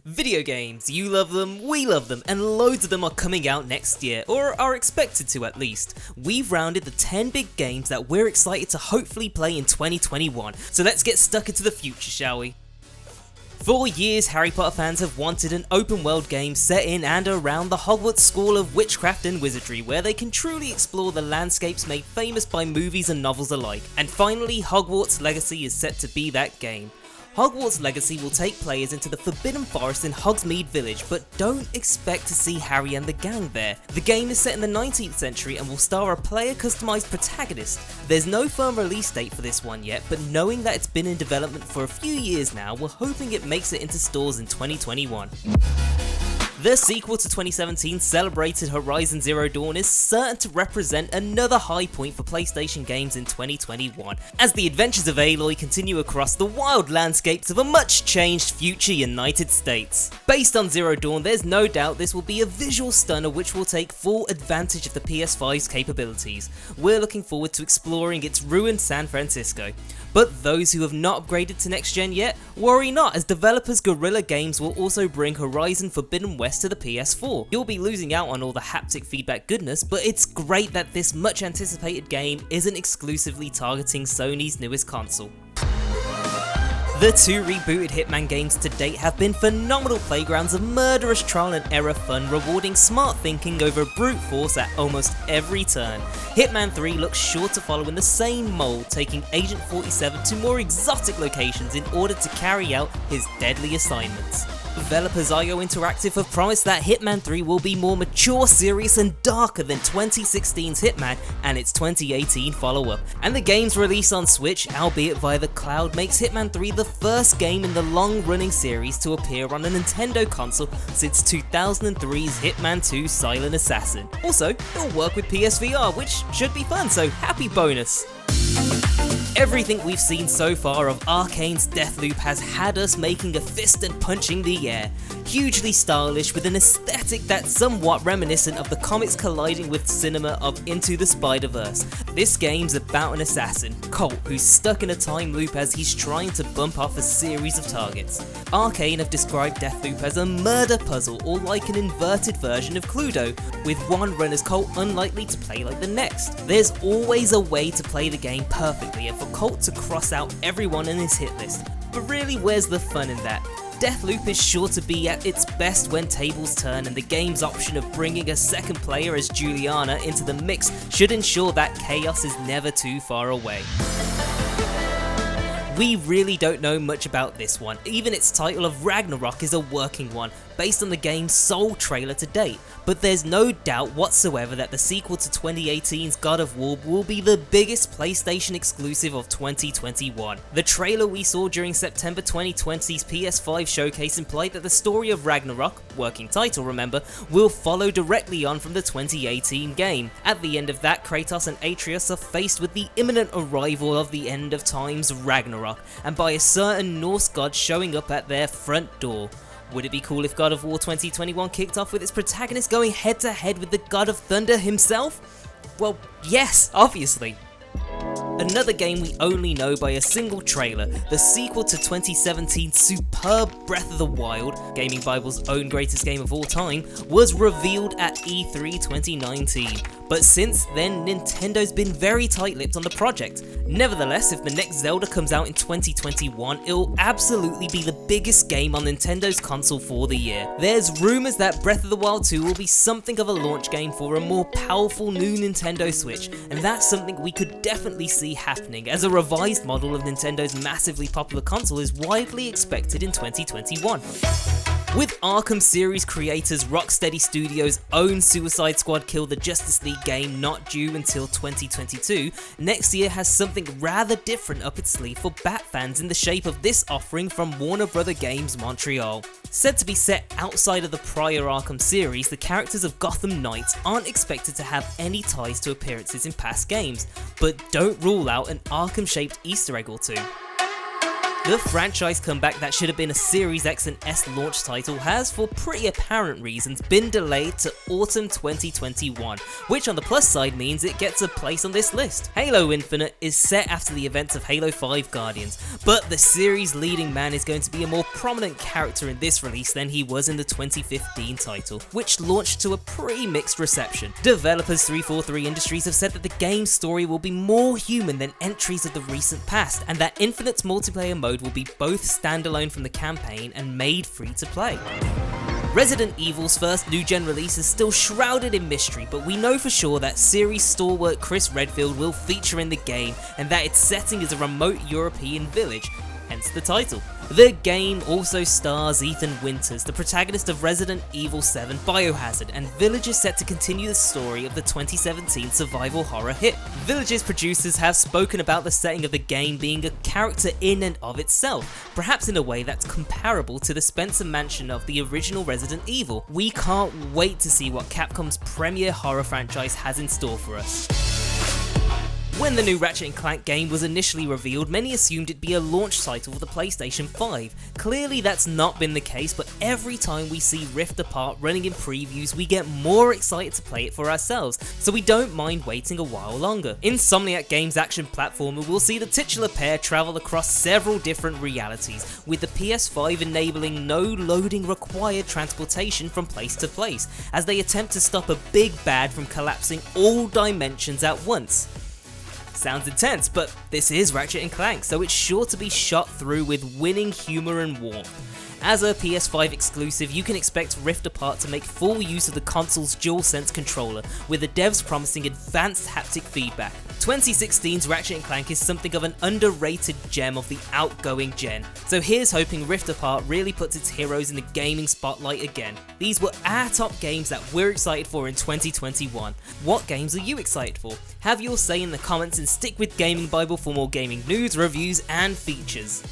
Video games, you love them, we love them, and loads of them are coming out next year, or are expected to at least. We've rounded the 10 big games that we're excited to hopefully play in 2021, so let's get stuck into the future, shall we? For years, Harry Potter fans have wanted an open world game set in and around the Hogwarts School of Witchcraft and Wizardry, where they can truly explore the landscapes made famous by movies and novels alike. And finally, Hogwarts Legacy is set to be that game. Hogwarts Legacy will take players into the Forbidden Forest in Hogsmeade Village, but don't expect to see Harry and the gang there. The game is set in the 19th century and will star a player customized protagonist. There's no firm release date for this one yet, but knowing that it's been in development for a few years now, we're hoping it makes it into stores in 2021. The sequel to 2017's celebrated Horizon Zero Dawn is certain to represent another high point for PlayStation games in 2021, as the adventures of Aloy continue across the wild landscapes of a much changed future United States. Based on Zero Dawn, there's no doubt this will be a visual stunner which will take full advantage of the PS5's capabilities. We're looking forward to exploring its ruined San Francisco. But those who have not upgraded to next gen yet, worry not, as developers Guerrilla Games will also bring Horizon Forbidden West to the PS4. You'll be losing out on all the haptic feedback goodness, but it's great that this much anticipated game isn't exclusively targeting Sony's newest console. The two rebooted Hitman games to date have been phenomenal playgrounds of murderous trial and error fun, rewarding smart thinking over brute force at almost every turn. Hitman 3 looks sure to follow in the same mold, taking Agent 47 to more exotic locations in order to carry out his deadly assignments. Developers IO Interactive have promised that Hitman 3 will be more mature, serious and darker than 2016's Hitman and its 2018 follow-up. And the game's release on Switch, albeit via the cloud, makes Hitman 3 the first game in the long-running series to appear on a Nintendo console since 2003's Hitman 2 Silent Assassin. Also, it'll work with PSVR, which should be fun, so happy bonus! Everything we've seen so far of Arcane's Deathloop has had us making a fist and punching the air. Hugely stylish, with an aesthetic that's somewhat reminiscent of the comics colliding with cinema of Into the Spider-Verse. This game's about an assassin, Colt, who's stuck in a time loop as he's trying to bump off a series of targets. Arcane have described Deathloop as a murder puzzle, or like an inverted version of Cluedo, with one runner's Colt unlikely to play like the next. There's always a way to play the game perfectly, and for Colt to cross out everyone in his hit list. But really, where's the fun in that? Deathloop is sure to be at its best when tables turn, and the game's option of bringing a second player as Juliana into the mix should ensure that chaos is never too far away. We really don't know much about this one. Even its title of Ragnarok is a working one, based on the game's sole trailer to date, but there's no doubt whatsoever that the sequel to 2018's God of War will be the biggest PlayStation exclusive of 2021. The trailer we saw during September 2020's PS5 showcase implied that the story of Ragnarok, working title remember, will follow directly on from the 2018 game. At the end of that, Kratos and Atreus are faced with the imminent arrival of the end of time's Ragnarok, and by a certain Norse god showing up at their front door. Would it be cool if God of War 2021 kicked off with its protagonist going head to head with the God of Thunder himself? Well, yes, obviously. Another game we only know by a single trailer, the sequel to 2017's superb Breath of the Wild, GAMINGbible's own greatest game of all time, was revealed at E3 2019. But since then, Nintendo's been very tight-lipped on the project. Nevertheless, if the next Zelda comes out in 2021, it'll absolutely be the biggest game on Nintendo's console for the year. There's rumours that Breath of the Wild 2 will be something of a launch game for a more powerful new Nintendo Switch, and that's something we could definitely see happening, as a revised model of Nintendo's massively popular console is widely expected in 2021. With Arkham series creators Rocksteady Studios' own Suicide Squad Kill the Justice League game not due until 2022, next year has something rather different up its sleeve for Bat fans in the shape of this offering from Warner Bros. Games Montreal. Said to be set outside of the prior Arkham series, the characters of Gotham Knights aren't expected to have any ties to appearances in past games, but don't rule out an Arkham-shaped Easter egg or two. The franchise comeback that should have been a Series X and S launch title has, for pretty apparent reasons, been delayed to autumn 2021, which on the plus side means it gets a place on this list. Halo Infinite is set after the events of Halo 5 Guardians, but the series' leading man is going to be a more prominent character in this release than he was in the 2015 title, which launched to a pretty mixed reception. Developers 343 Industries have said that the game's story will be more human than entries of the recent past, and that Infinite's multiplayer mode will be both standalone from the campaign and made free to play. Resident Evil's first new-gen release is still shrouded in mystery, but we know for sure that series stalwart Chris Redfield will feature in the game, and that its setting is a remote European village, hence the title. The game also stars Ethan Winters, the protagonist of Resident Evil 7 Biohazard, and Village is set to continue the story of the 2017 survival horror hit. Village's producers have spoken about the setting of the game being a character in and of itself, perhaps in a way that's comparable to the Spencer Mansion of the original Resident Evil. We can't wait to see what Capcom's premier horror franchise has in store for us. When the new Ratchet & Clank game was initially revealed, many assumed it'd be a launch title for the PlayStation 5. Clearly that's not been the case, but every time we see Rift Apart running in previews, we get more excited to play it for ourselves, so we don't mind waiting a while longer. Insomniac Games' action platformer will see the titular pair travel across several different realities, with the PS5 enabling no loading required transportation from place to place, as they attempt to stop a big bad from collapsing all dimensions at once. Sounds intense, but this is Ratchet & Clank, so it's sure to be shot through with winning humour and warmth. As a PS5 exclusive, you can expect Rift Apart to make full use of the console's DualSense controller, with the devs promising advanced haptic feedback. 2016's Ratchet & Clank is something of an underrated gem of the outgoing gen, so here's hoping Rift Apart really puts its heroes in the gaming spotlight again. These were our top games that we're excited for in 2021. What games are you excited for? Have your say in the comments and stick with GAMINGbible for more gaming news, reviews and features.